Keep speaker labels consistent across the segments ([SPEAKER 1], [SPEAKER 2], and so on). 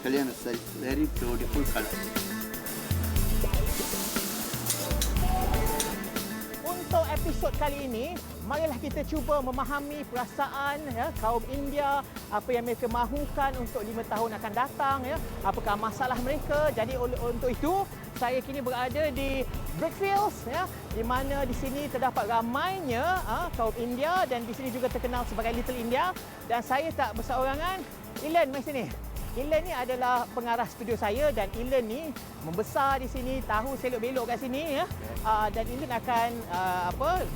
[SPEAKER 1] Kalian very beautiful color.
[SPEAKER 2] Untuk episod kali ini, marilah kita cuba memahami perasaan kaum India, apa yang mereka mahukan untuk 5 tahun akan datang, apakah masalah mereka. Jadi untuk itu, saya kini berada di Brickfields, di mana di sini terdapat ramainya kaum India dan di sini juga terkenal sebagai Little India. Dan saya tak berseorangan, Ilan mari sini. Ilan ni adalah pengarah studio saya dan Ilan ni membesar di sini, tahu selok-belok kat sini dan Ilan akan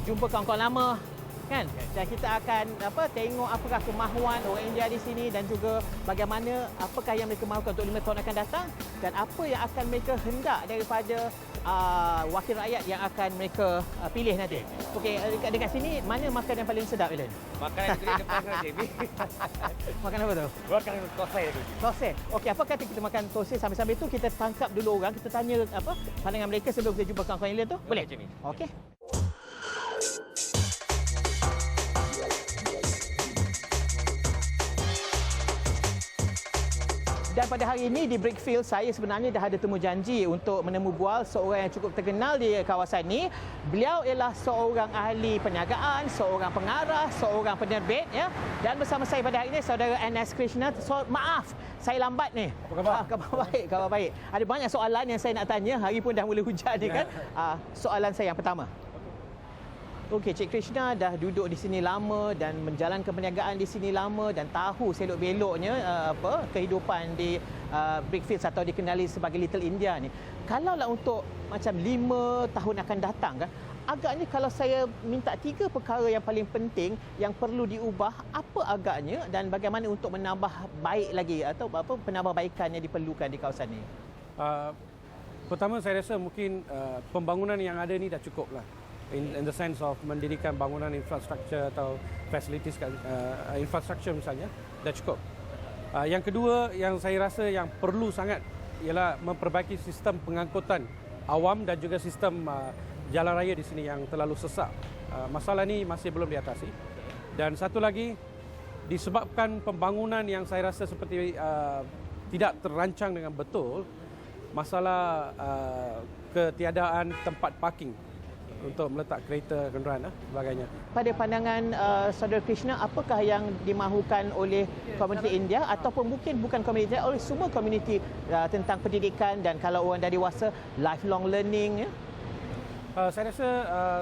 [SPEAKER 2] jumpa kawan-kawan lama kan. Dan kita akan tengok apakah kemahuan orang India di sini dan juga bagaimana apakah yang mereka mahukan untuk 5 tahun akan datang dan apa yang akan mereka hendak daripada wakil rakyat yang akan mereka pilih nanti. Okey, dekat sini mana makanan yang paling sedap, Ilan?
[SPEAKER 3] Makanan yang depan sana, Jamie.
[SPEAKER 2] Makan apa tu?
[SPEAKER 3] Makanan tosai tu.
[SPEAKER 2] Tosai. Okey, apa kata kita makan tosai sambil-sambil tu kita tangkap dulu orang, kita tanya pandangan mereka sebelum kita jumpa kawan-kawan Ilan tu. Boleh?
[SPEAKER 3] Jamie.
[SPEAKER 2] Okey. Dan pada hari ini di Brickfield, saya sebenarnya dah ada temu janji untuk menemu bual seorang yang cukup terkenal di kawasan ini. Beliau ialah seorang ahli perniagaan, seorang pengarah, seorang penerbit Dan bersama saya pada hari ini saudara NS Krishna. Maaf, saya lambat ni.
[SPEAKER 3] Apa khabar?
[SPEAKER 2] Khabar baik. Ada banyak soalan yang saya nak tanya. Hari pun dah mula hujan ni kan. Soalan saya yang pertama. Okey, Cik Krishna dah duduk di sini lama dan menjalankan perniagaan di sini lama dan tahu selok-beloknya kehidupan di Brickfields atau dikenali sebagai Little India ni. Kalaulah untuk macam 5 tahun akan datang kan, agaknya kalau saya minta 3 perkara yang paling penting yang perlu diubah, apa agaknya dan bagaimana untuk menambah baik lagi atau penambahbaikan yang diperlukan di kawasan ini?
[SPEAKER 4] Pertama saya rasa mungkin pembangunan yang ada ni dah cukup lah. In the sense of mendirikan bangunan infrastruktur atau facilities infrastruktur misalnya dah cukup. Yang kedua yang saya rasa yang perlu sangat ialah memperbaiki sistem pengangkutan awam dan juga sistem jalan raya di sini yang terlalu sesak. Masalah ni masih belum diatasi. Dan satu lagi, disebabkan pembangunan yang saya rasa seperti tidak terancang dengan betul, masalah ketiadaan tempat parking untuk meletak kereta, kenderaan dan sebagainya.
[SPEAKER 2] Pada pandangan Saudara Krishna, apakah yang dimahukan oleh komuniti India ataupun mungkin bukan komuniti India, oleh semua komuniti tentang pendidikan dan kalau orang dah dewasa, lifelong learning?
[SPEAKER 4] Saya rasa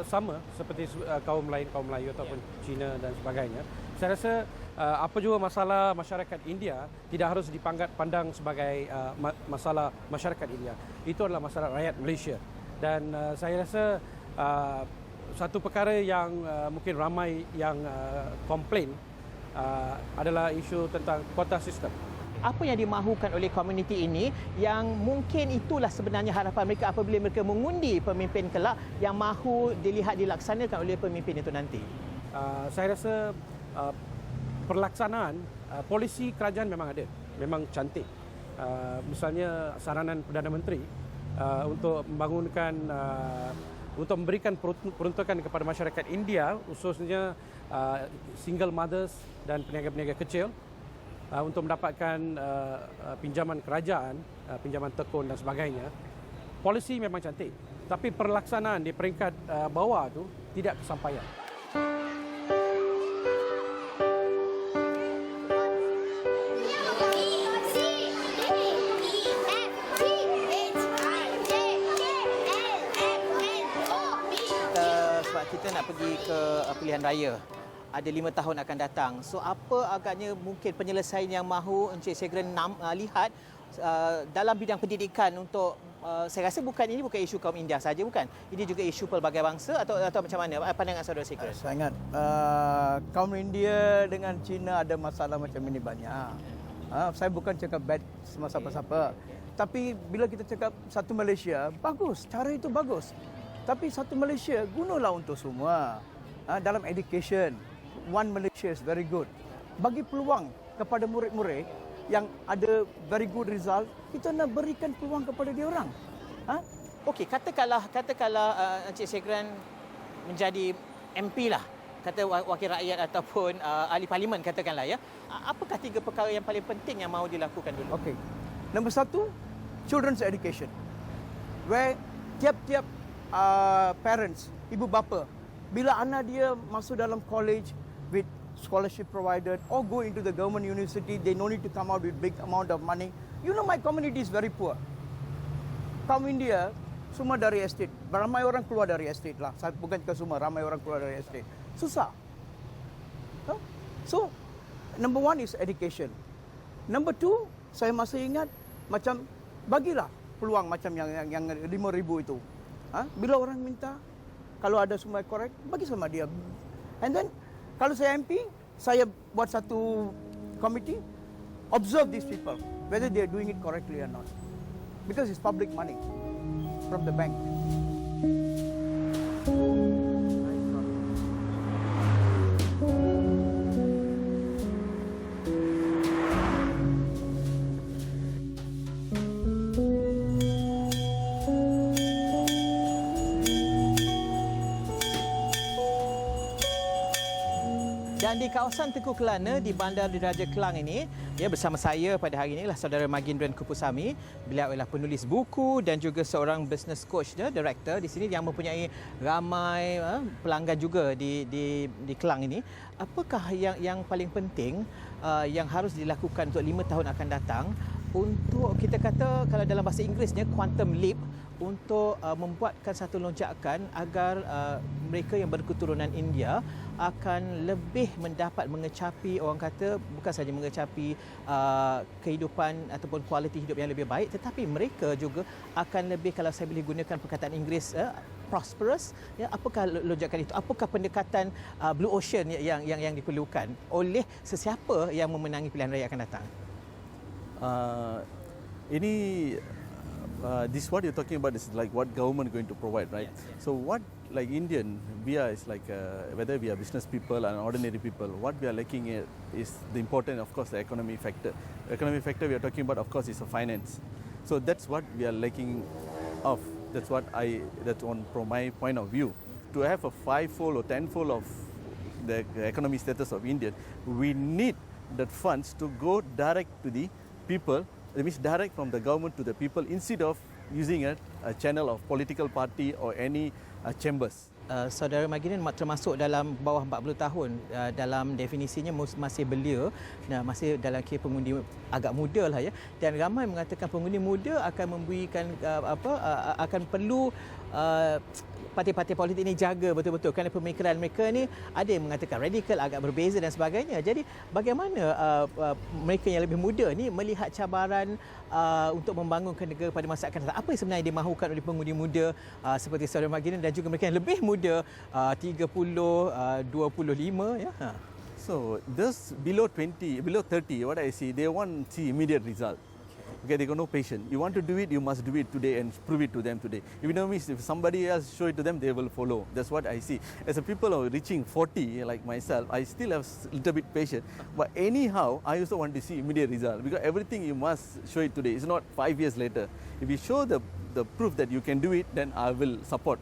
[SPEAKER 4] sama seperti kaum lain, kaum Melayu ataupun Cina dan sebagainya. Saya rasa apa juga masalah masyarakat India tidak harus dipandang sebagai masalah masyarakat India. Itu adalah masalah rakyat Malaysia. Dan saya rasa satu perkara yang mungkin ramai yang komplain adalah isu tentang quota system.
[SPEAKER 2] Apa yang dimahukan oleh komuniti ini yang mungkin itulah sebenarnya harapan mereka apabila mereka mengundi pemimpin kelak yang mahu dilihat dilaksanakan oleh pemimpin itu nanti?
[SPEAKER 4] Saya rasa pelaksanaan polisi kerajaan memang ada, memang cantik. Misalnya saranan Perdana Menteri untuk membangunkan untuk memberikan peruntukan kepada masyarakat India, khususnya single mothers dan peniaga-peniaga kecil untuk mendapatkan pinjaman kerajaan, pinjaman tekun dan sebagainya. Polisi memang cantik, tapi pelaksanaan di peringkat bawah tu tidak kesampaian.
[SPEAKER 2] Kita nak pergi ke pilihan raya. Ada 5 tahun akan datang. So apa agaknya mungkin penyelesaian yang mahu Encik Segren lihat dalam bidang pendidikan untuk saya rasa ini bukan isu kaum India saja, bukan. Ini juga isu pelbagai bangsa atau macam mana pandangan saudara Segren?
[SPEAKER 5] Saya ingat kaum India dengan Cina ada masalah macam ini banyak. Saya bukan cakap bad sama siapa-siapa. Tapi bila kita cakap satu Malaysia, bagus. Cara itu bagus. Tapi satu Malaysia gunalah untuk semua. Dalam education, one Malaysia is very good. Bagi peluang kepada murid-murid yang ada very good result, kita nak berikan peluang kepada dia orang.
[SPEAKER 2] Okey, katakanlah Encik Segren menjadi MP lah, kata wakil rakyat ataupun ahli parlimen katakanlah ya. Apakah 3 perkara yang paling penting yang mahu dilakukan dulu?
[SPEAKER 5] Okey. Nombor satu, children's education. Where tiap-tiap parents, ibu bapa, bila anak dia masuk dalam college with scholarship provided or go into the government university, they no need to come out with big amount of money. You know, my community is very poor. Kaum India semua dari estate. Ramai orang keluar dari estate lah. Saya bukan ke semua, ramai orang keluar dari estate. Susah. So, number one is education. Number two, saya masih ingat macam bagilah peluang macam yang 5,000 itu. Bila orang minta, kalau ada semua correct, bagi sama dia. And then, kalau saya MP, saya buat satu committee, observe these people, whether they are doing it correctly or not. Because it's public money from the bank.
[SPEAKER 2] Dan di kawasan Tengku Kelana di Bandar Diraja Kelang ini, ya, bersama saya pada hari ini adalah saudara Magindran Kupusami. Beliau adalah penulis buku dan juga seorang business coach, director di sini yang mempunyai ramai pelanggan juga di Kelang ini. Apakah yang paling penting yang harus dilakukan untuk 5 tahun akan datang untuk, kita kata kalau dalam bahasa Inggerisnya, quantum leap, untuk membuatkan satu lonjakan agar mereka yang berketurunan India akan lebih mendapat mengecapi, orang kata bukan saja mengecapi kehidupan ataupun kualiti hidup yang lebih baik, tetapi mereka juga akan lebih, kalau saya boleh gunakan perkataan Inggeris, prosperous. Ya, apakah lonjakan itu? Apakah pendekatan Blue Ocean yang diperlukan oleh sesiapa yang memenangi pilihan raya akan datang?
[SPEAKER 6] This what you're talking about is like what government going to provide, right?
[SPEAKER 2] Yes.
[SPEAKER 6] So what, like Indian, we are is like whether we are business people and ordinary people, what we are lacking is the important, of course, the economy factor. Economy factor we are talking about, of course, is a finance. So that's what we are lacking of. That's from my point of view. To have a 5-fold or 10-fold of the economic status of India, we need the funds to go direct to the people. That means direct from the government to the people instead of using a channel of political party or any chambers.
[SPEAKER 2] Saudara Magindran termasuk dalam bawah 40 tahun, dalam definisinya masih belia, masih dalam kira pengundi agak muda lah, ya. Dan ramai mengatakan pengundi muda akan memberikan akan perlu parti-parti politik ini jaga betul-betul kerana pemikiran mereka ni ada yang mengatakan radikal, agak berbeza dan sebagainya. Jadi bagaimana mereka yang lebih muda ni melihat cabaran untuk membangunkan negara pada masa akan datang? Apa yang sebenarnya dimahukan oleh pengundi muda seperti saudara Magindran dan juga mereka yang lebih muda, 30, 25, ya?
[SPEAKER 6] So those below 20, below 30, what I see, they want to see immediate result. Okay, they got no patience. You want to do it, you must do it today and prove it to them today. If you know me, if somebody else show it to them, they will follow. That's what I see. As a people who are reaching 40, like myself, I still have a little bit patience. But anyhow, I also want to see immediate result because everything you must show it today. It's not 5 years later. If you show the proof that you can do it, then I will support.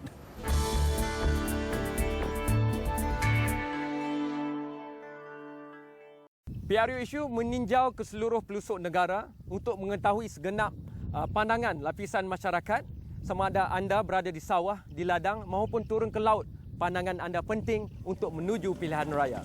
[SPEAKER 3] PRU Issue meninjau ke seluruh pelosok negara untuk mengetahui segenap pandangan lapisan masyarakat, sama ada anda berada di sawah, di ladang maupun turun ke laut. Pandangan anda penting untuk menuju pilihan raya.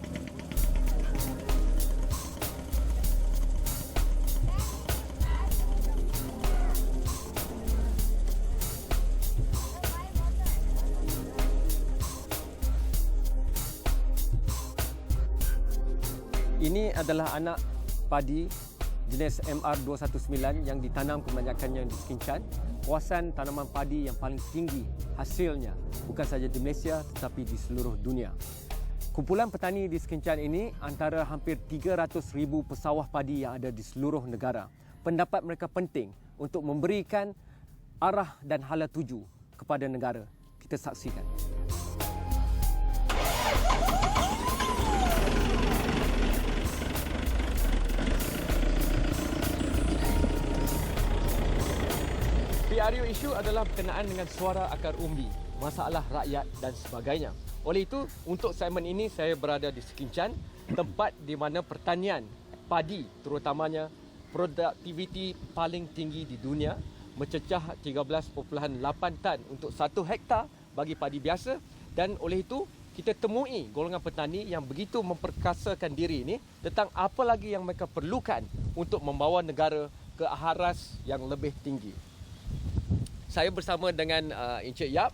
[SPEAKER 3] Ini adalah anak padi jenis MR219 yang ditanam kebanyakannya di Sekincan, kawasan tanaman padi yang paling tinggi hasilnya bukan sahaja di Malaysia tetapi di seluruh dunia. Kumpulan petani di Sekincan ini antara hampir 300,000 pesawah padi yang ada di seluruh negara. Pendapat mereka penting untuk memberikan arah dan hala tuju kepada negara. Kita saksikan. PRU Issue adalah berkenaan dengan suara akar umbi, masalah rakyat dan sebagainya. Oleh itu, untuk segmen ini saya berada di Sekincan, tempat di mana pertanian padi terutamanya produktiviti paling tinggi di dunia, mencecah 13.8 tan untuk 1 hektar bagi padi biasa, dan oleh itu kita temui golongan petani yang begitu memperkasakan diri ini tentang apa lagi yang mereka perlukan untuk membawa negara ke aharas yang lebih tinggi. Saya bersama dengan Encik Yap.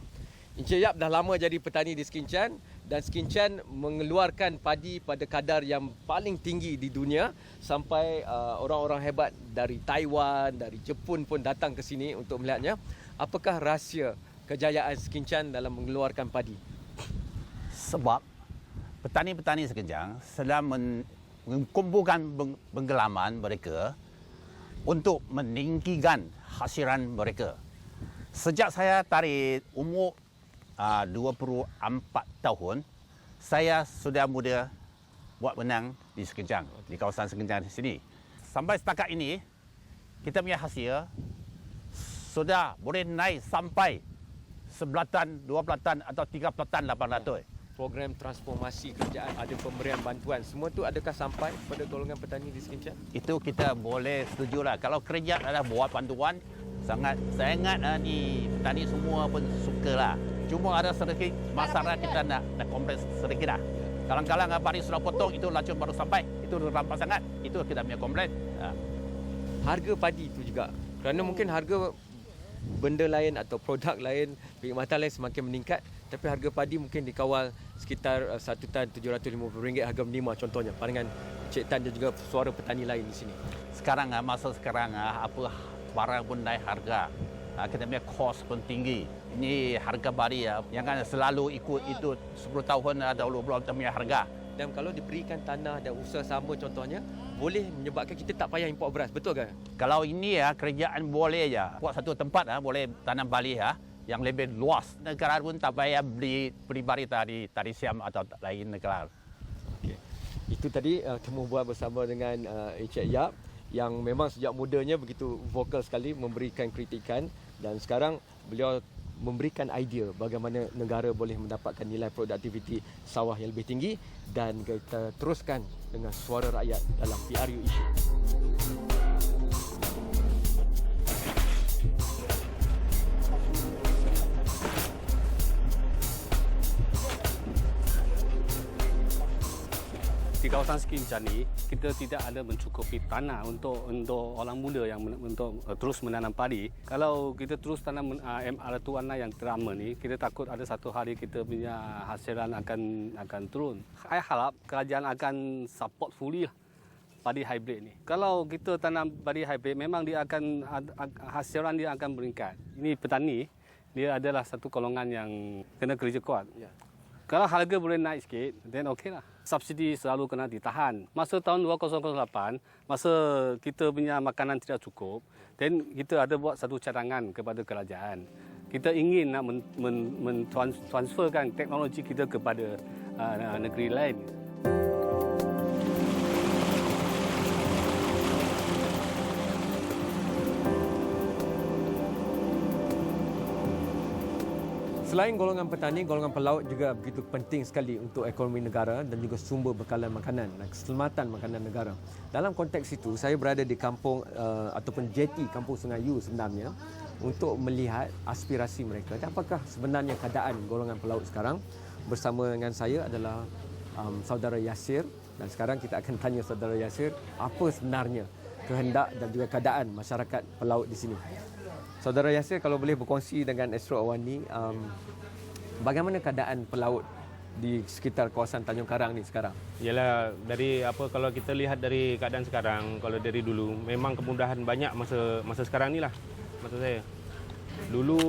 [SPEAKER 3] Encik Yap dah lama jadi petani di Sekinchan, dan Sekinchan mengeluarkan padi pada kadar yang paling tinggi di dunia, sampai orang-orang hebat dari Taiwan, dari Jepun pun datang ke sini untuk melihatnya. Apakah rahsia kejayaan Sekinchan dalam mengeluarkan padi?
[SPEAKER 7] Sebab petani-petani Sekinchan sedang mengumpulkan pengalaman mereka untuk meninggikan hasilan mereka. Sejak saya dari umur 24 tahun, saya sudah mula buat benang di Sekinchan, di kawasan Sekinchan di sini. Sampai setakat ini, kita punya hasil sudah boleh naik sampai 11 tan, 12 tan atau 13 tan 800.
[SPEAKER 3] Program transformasi kerajaan, ada pemberian bantuan, semua tu adakah sampai kepada golongan petani di Sekinchan?
[SPEAKER 7] Itu kita boleh setujulah. Kalau kerajaan ada buat bantuan, sangat ni petani semua pun sukalah. Cuma ada sedikit masalah, kita nak komplain sedikit lah. Kadang-kadang padi sudah potong, itu lacun baru sampai, itu rampas sangat, itu kita punya komplain.
[SPEAKER 3] Harga padi itu juga, kerana mungkin harga benda lain atau produk lain, perkhidmatan lain semakin meningkat, tapi harga padi mungkin dikawal sekitar 1 tan RM750 harga minima contohnya. Pandangan Cik Tan dan juga suara petani lain di sini.
[SPEAKER 7] Sekarang masa sekarang apa barang pun naik harga. Kita punya kos pun tinggi. Ini harga padi yang kan selalu ikut itu 10 tahun atau 20 tahun punya harga.
[SPEAKER 3] Dan kalau diberikan tanah dan usaha sama contohnya, boleh menyebabkan kita tak payah import beras, betul ke?
[SPEAKER 7] Kalau ini kerajaan boleh buat satu tempat boleh tanam padi yang lebih luas. Negara pun tak payah beli bari tadi Siam atau lain negara.
[SPEAKER 3] Okay. Itu tadi temu buat bersama dengan Encik Yap yang memang sejak mudanya begitu vokal sekali memberikan kritikan, dan sekarang beliau memberikan idea bagaimana negara boleh mendapatkan nilai produktiviti sawah yang lebih tinggi, dan kita teruskan dengan suara rakyat dalam PRU Issue.
[SPEAKER 8] Di kawasan Sekinchan ni, kita tidak ada mencukupi tanah untuk orang muda yang untuk terus menanam padi. Kalau kita terus tanam MR tuana yang terama ni, kita takut ada satu hari kita punya hasilan akan turun. Saya harap kerajaan akan support fully padi hybrid ni. Kalau kita tanam padi hybrid, memang dia akan hasilan dia akan meningkat. Ini petani, dia adalah satu golongan yang kena kerja kuat. Ya. Kalau harga boleh naik sikit, then okey lah. Subsidi selalu kena ditahan. Masa tahun 2008, masa kita punya makanan tidak cukup, then kita ada buat satu cadangan kepada kerajaan. Kita ingin nak transferkan teknologi kita kepada negeri lain.
[SPEAKER 3] Selain golongan petani, golongan pelaut juga begitu penting sekali untuk ekonomi negara dan juga sumber bekalan makanan dan keselamatan makanan negara. Dalam konteks itu, saya berada di kampung ataupun jeti Kampung Sungai Yu sebenarnya untuk melihat aspirasi mereka dan apakah sebenarnya keadaan golongan pelaut sekarang. Bersama dengan saya adalah saudara Yasir, dan sekarang kita akan tanya saudara Yasir apa sebenarnya kehendak dan juga keadaan masyarakat pelaut di sini. Saudara Yasir, kalau boleh berkongsi dengan Astro Awani, bagaimana keadaan pelaut di sekitar kawasan Tanjung Karang ni sekarang?
[SPEAKER 4] Yalah, dari apa kalau kita lihat dari keadaan sekarang, kalau dari dulu memang kemudahan banyak masa sekarang ni lah. Maksud saya, dulu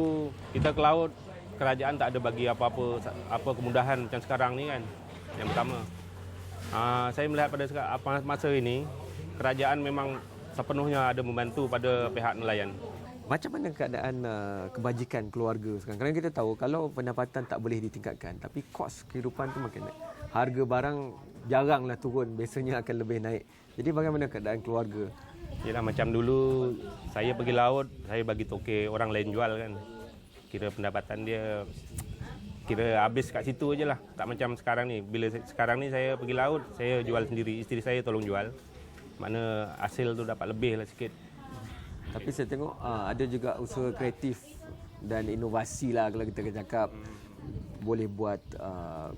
[SPEAKER 4] kita ke laut, kerajaan tak ada bagi apa kemudahan macam sekarang ni kan. Yang pertama, saya melihat pada masa ini kerajaan memang sepenuhnya ada membantu pada pihak nelayan.
[SPEAKER 3] Macam mana keadaan kebajikan keluarga sekarang? Kerana kita tahu kalau pendapatan tak boleh ditingkatkan, tapi kos kehidupan tu makin naik. Harga barang jaranglah turun, biasanya akan lebih naik. Jadi bagaimana keadaan keluarga?
[SPEAKER 4] Yalah, macam dulu saya pergi laut, saya bagi toke orang lain jual kan. Kira pendapatan dia kira habis kat situ aje lah. Tak macam sekarang ni. Bila sekarang ni saya pergi laut, saya jual sendiri. Isteri saya tolong jual.
[SPEAKER 9] Makna hasil tu dapat lebih lah sikit.
[SPEAKER 3] Tapi saya tengok ada juga usaha kreatif dan inovasi lah kalau kita cakap. Boleh buat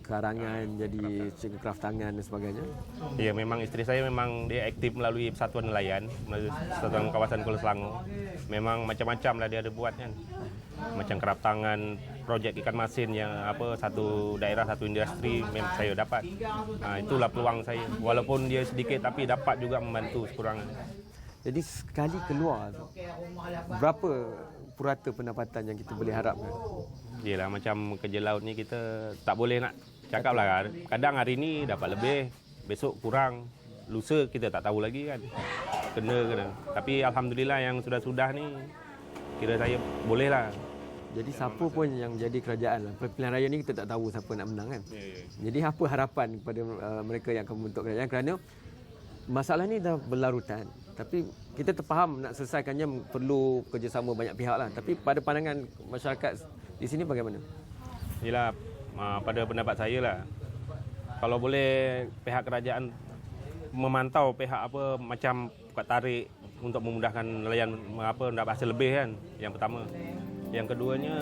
[SPEAKER 3] karangan, jadi cikgu kraft tangan dan sebagainya.
[SPEAKER 9] Ya, memang isteri saya memang dia aktif melalui Persatuan Nelayan, melalui Persatuan Kawasan Kuala Selangor. Memang macam-macam lah dia ada buat kan. Macam kraft tangan, projek ikan masin yang satu daerah, satu industri memang saya dapat. Itulah peluang saya. Walaupun dia sedikit tapi dapat juga membantu sekurang.
[SPEAKER 3] Jadi sekali keluar, berapa purata pendapatan yang kita boleh harapkan?
[SPEAKER 9] Yelah, macam kerja laut ni kita tak boleh nak cakap lah. Kadang hari ni dapat lebih, besok kurang, lusa kita tak tahu lagi kan. Kena. Tapi Alhamdulillah yang sudah-sudah ni kira saya boleh lah.
[SPEAKER 3] Jadi siapa pun yang jadi kerajaan lah. Pilihan raya ni kita tak tahu siapa nak menang kan. Jadi apa harapan kepada mereka yang akan membentuk kerajaan, kerana masalah ni dah berlarutan. Tapi kita terfaham nak selesaikannya perlu kerjasama banyak pihak lah. Tapi pada pandangan masyarakat di sini bagaimana?
[SPEAKER 9] Yelah, pada pendapat saya lah, kalau boleh pihak kerajaan memantau pihak macam buat tarik untuk memudahkan nelayan mendapat hasil lebih kan, yang pertama. Yang keduanya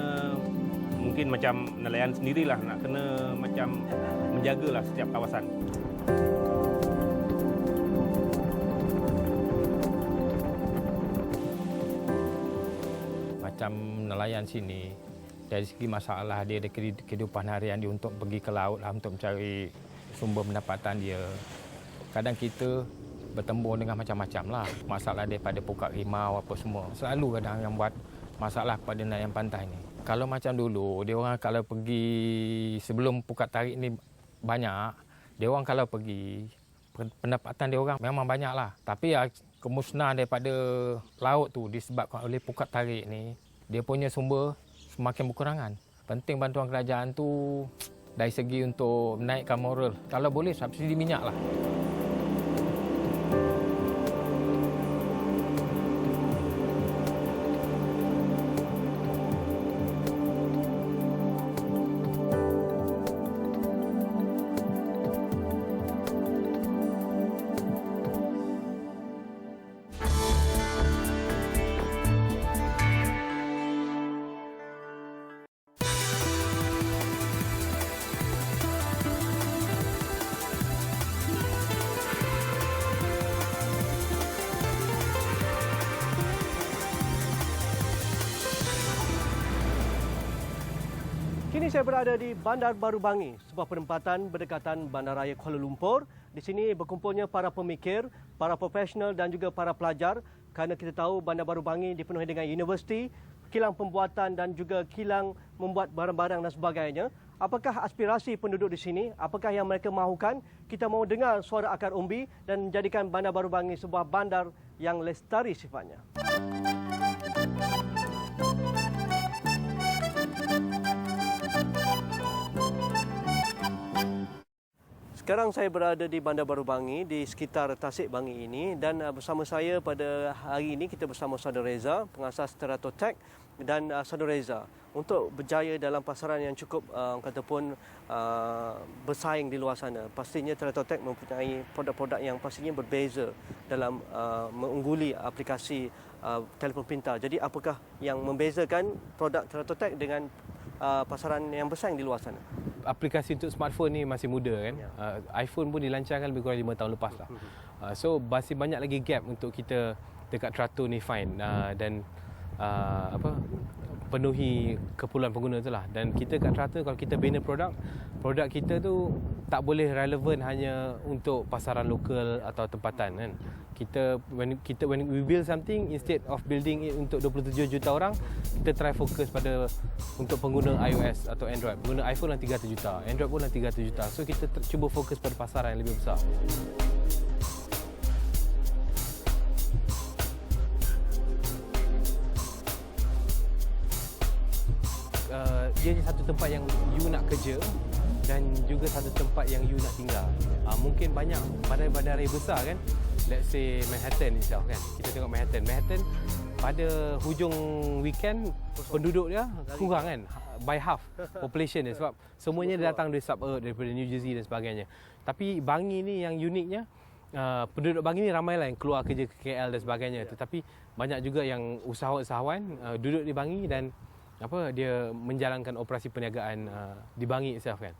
[SPEAKER 9] mungkin macam nelayan sendirilah nak kena macam menjagalah setiap kawasan.
[SPEAKER 10] Macam nelayan sini, dari segi masalah dia ada kehidupan harian dia untuk pergi ke laut lah, untuk mencari sumber pendapatan dia. Kadang kita bertembung dengan macam-macam lah. Masalah daripada pokok rimau apa semua. Selalu kadang yang buat masalah pada nelayan pantai ni. Kalau macam dulu, dia orang kalau pergi sebelum pukat tarik ni banyak, dia orang kalau pergi, pendapatan dia orang memang banyak lah. Tapi ya, kemusnahan daripada laut tu disebabkan oleh pukat tarik ni, dia punya sumber semakin berkurangan. Penting bantuan kerajaan tu dari segi untuk menaikkan moral. Kalau boleh subsidi minyak lah.
[SPEAKER 11] Kini saya berada di Bandar Baru Bangi, sebuah penempatan berdekatan Bandaraya Kuala Lumpur. Di sini berkumpulnya para pemikir, para profesional dan juga para pelajar, kerana kita tahu Bandar Baru Bangi dipenuhi dengan universiti, kilang pembuatan dan juga kilang membuat barang-barang dan sebagainya. Apakah aspirasi penduduk di sini? Apakah yang mereka mahukan? Kita mahu dengar suara akar umbi dan menjadikan Bandar Baru Bangi sebuah bandar yang lestari sifatnya. Sekarang saya berada di Bandar Baru Bangi, di sekitar Tasik Bangi ini, dan bersama saya pada hari ini kita bersama Saudara Reza, pengasas Teratotech, dan Saudara Reza untuk berjaya dalam pasaran yang cukup bersaing di luar sana. Pastinya Teratotech mempunyai produk-produk yang pastinya berbeza dalam mengungguli aplikasi telefon pintar. Jadi apakah yang membezakan produk Teratotech dengan pasaran yang bersaing di luar sana?
[SPEAKER 10] Aplikasi untuk smartphone ni masih muda kan. iPhone pun dilancarkan lebih kurang 5 tahun lepas lah. So masih banyak lagi gap untuk kita dekat teratur ni fine dan penuhi keperluan pengguna tu lah. Dan kita kat teratur kalau kita bina produk kita tu tak boleh relevan hanya untuk pasaran lokal atau tempatan kan. When we build something, instead of building it untuk 27 juta orang, kita try fokus pada untuk pengguna iOS atau Android. Pengguna iPhone lah 300 juta, Android pun lah 300 juta. So kita cuba fokus pada pasaran yang lebih besar. Dia satu tempat yang you nak kerja dan juga satu tempat yang you nak tinggal. Mungkin banyak bandar-bandar besar kan, let's say Manhattan itself kan. Kita tengok Manhattan pada hujung weekend penduduk dia kurang kan, by half population dia, sebab semuanya datang dari suburb, daripada New Jersey dan sebagainya. Tapi Bangi ni yang uniknya,
[SPEAKER 11] penduduk Bangi ni ramailah yang keluar kerja ke KL dan sebagainya, tetapi banyak juga yang usahawan duduk di Bangi dan dia menjalankan operasi perniagaan di Bangi itself kan.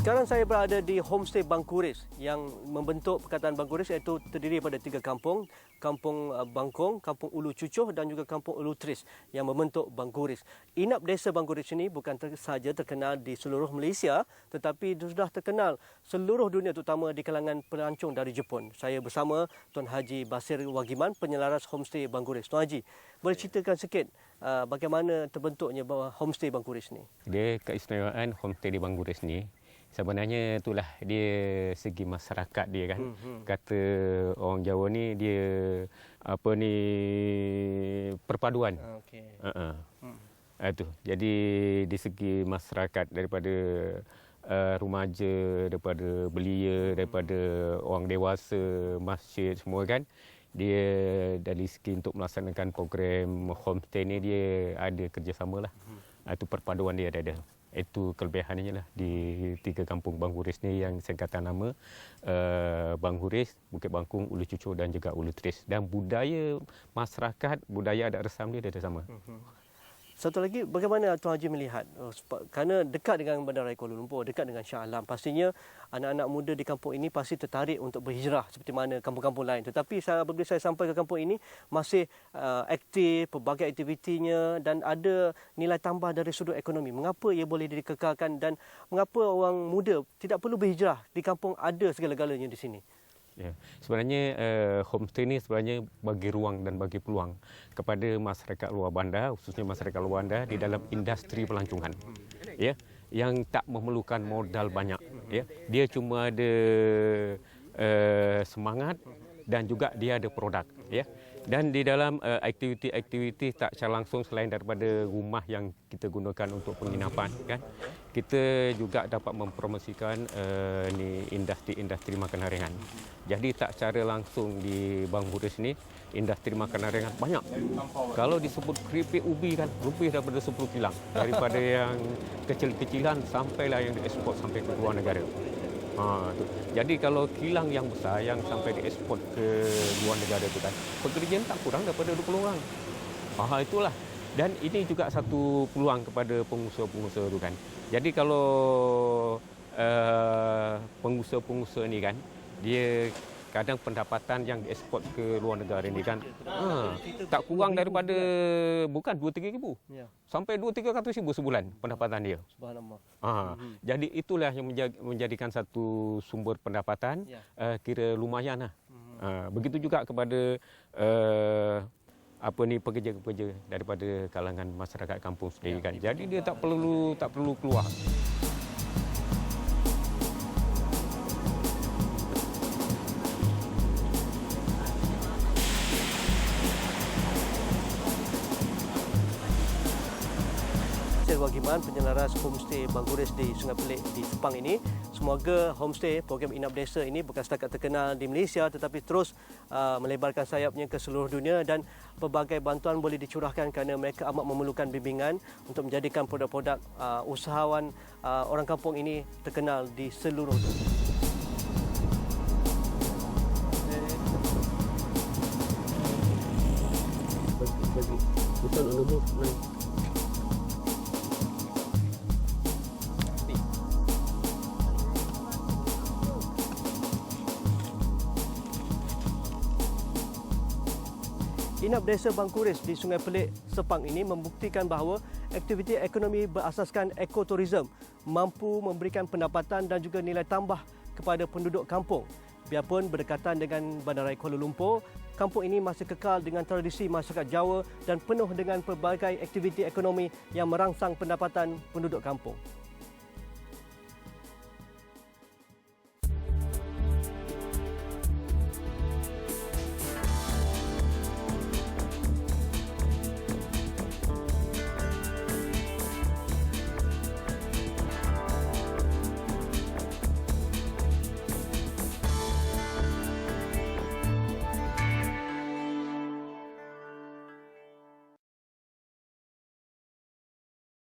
[SPEAKER 11] Sekarang saya berada di Homestay Bangkuris yang membentuk Perkataan Bangkuris, iaitu terdiri daripada 3 kampung. Kampung Bangkong, Kampung Ulu Cucuh dan juga Kampung Ulu Tris yang membentuk Bangkuris. Inap Desa Bangkuris ini bukan sahaja terkenal di seluruh Malaysia, tetapi sudah terkenal seluruh dunia, terutama di kalangan pelancong dari Jepun. Saya bersama Tuan Haji Basir Wagiman, penyelaras Homestay Bangkuris. Tuan Haji, boleh ceritakan sikit bagaimana terbentuknya Homestay Bangkuris ni?
[SPEAKER 3] Dia keistimewaan Homestay di Bangkuris ni, sebenarnya itulah dia segi masyarakat dia kan. Kata orang Jawa ni dia perpaduan. Okey. Itu. Jadi di segi masyarakat daripada remaja, daripada belia, daripada orang dewasa, masjid semua kan. Dia dari segi untuk melaksanakan program homestay ni dia ada kerjasama lah. Itu perpaduan dia ada. Itu kelebihannya lah di 3 kampung Bangkuris ni yang singkatan nama Bangkuris, Bukit Bangkung, Ulu Cucuh dan juga Ulu Tris. Dan budaya masyarakat, budaya adat resam dia ada sama.
[SPEAKER 11] Satu lagi, bagaimana Tuan Haji melihat, kerana dekat dengan Bandaraya Kuala Lumpur, dekat dengan Shah Alam, pastinya anak-anak muda di kampung ini pasti tertarik untuk berhijrah seperti mana kampung-kampung lain. Tetapi apabila saya sampai ke kampung ini, masih aktif, pelbagai aktivitinya dan ada nilai tambah dari sudut ekonomi. Mengapa ia boleh dikekalkan dan mengapa orang muda tidak perlu berhijrah? Di kampung ada segala-galanya di sini.
[SPEAKER 3] Ya, sebenarnya homestay ni sebenarnya bagi ruang dan bagi peluang kepada masyarakat luar bandar, khususnya masyarakat luar bandar di dalam industri pelancongan. Ya, yang tak memerlukan modal banyak. Ya, dia cuma ada semangat dan juga dia ada produk. Ya. Dan di dalam aktiviti-aktiviti tak secara langsung selain daripada rumah yang kita gunakan untuk penginapan kan, kita juga dapat mempromosikan industri makanan ringan. Jadi tak secara langsung di Bangkuris ni industri makanan ringan banyak. Kalau disebut keripik ubi kan lebih daripada 10 kilang, daripada yang kecil-kecilan sampailah yang diekspor sampai ke luar negara. Tu. Jadi kalau kilang yang besar yang sampai diekspor ke luar negara itu kan, pekerjaan tak kurang daripada 20 orang. Itulah. Dan ini juga satu peluang kepada pengusaha-pengusaha itu kan. Jadi kalau pengusaha-pengusaha ni kan, dia kadang pendapatan yang diekspor ke luar negara ini kan tak kurang daripada bukan 2-3 ribu sampai 2-300 ribu sebulan pendapatan dia.
[SPEAKER 11] Subhanallah.
[SPEAKER 3] Jadi itulah yang menjadikan satu sumber pendapatan kira lumayan lah. Begitu juga kepada pekerja-pekerja daripada kalangan masyarakat kampung sendiri kan. Jadi dia tak perlu keluar.
[SPEAKER 11] Wagiman, penyelaras Homestay Bangkuris di Sungai Pelik di Sepang ini. Semoga homestay program Inap Desa ini bukan setakat terkenal di Malaysia tetapi terus melebarkan sayapnya ke seluruh dunia dan pelbagai bantuan boleh dicurahkan kerana mereka amat memerlukan bimbingan untuk menjadikan produk-produk usahawan orang kampung ini terkenal di seluruh dunia. Inap Desa Bangkuris di Sungai Pelik, Sepang ini membuktikan bahawa aktiviti ekonomi berasaskan ekoturism mampu memberikan pendapatan dan juga nilai tambah kepada penduduk kampung. Biarpun berdekatan dengan Bandaraya Kuala Lumpur, kampung ini masih kekal dengan tradisi masyarakat Jawa dan penuh dengan pelbagai aktiviti ekonomi yang merangsang pendapatan penduduk kampung.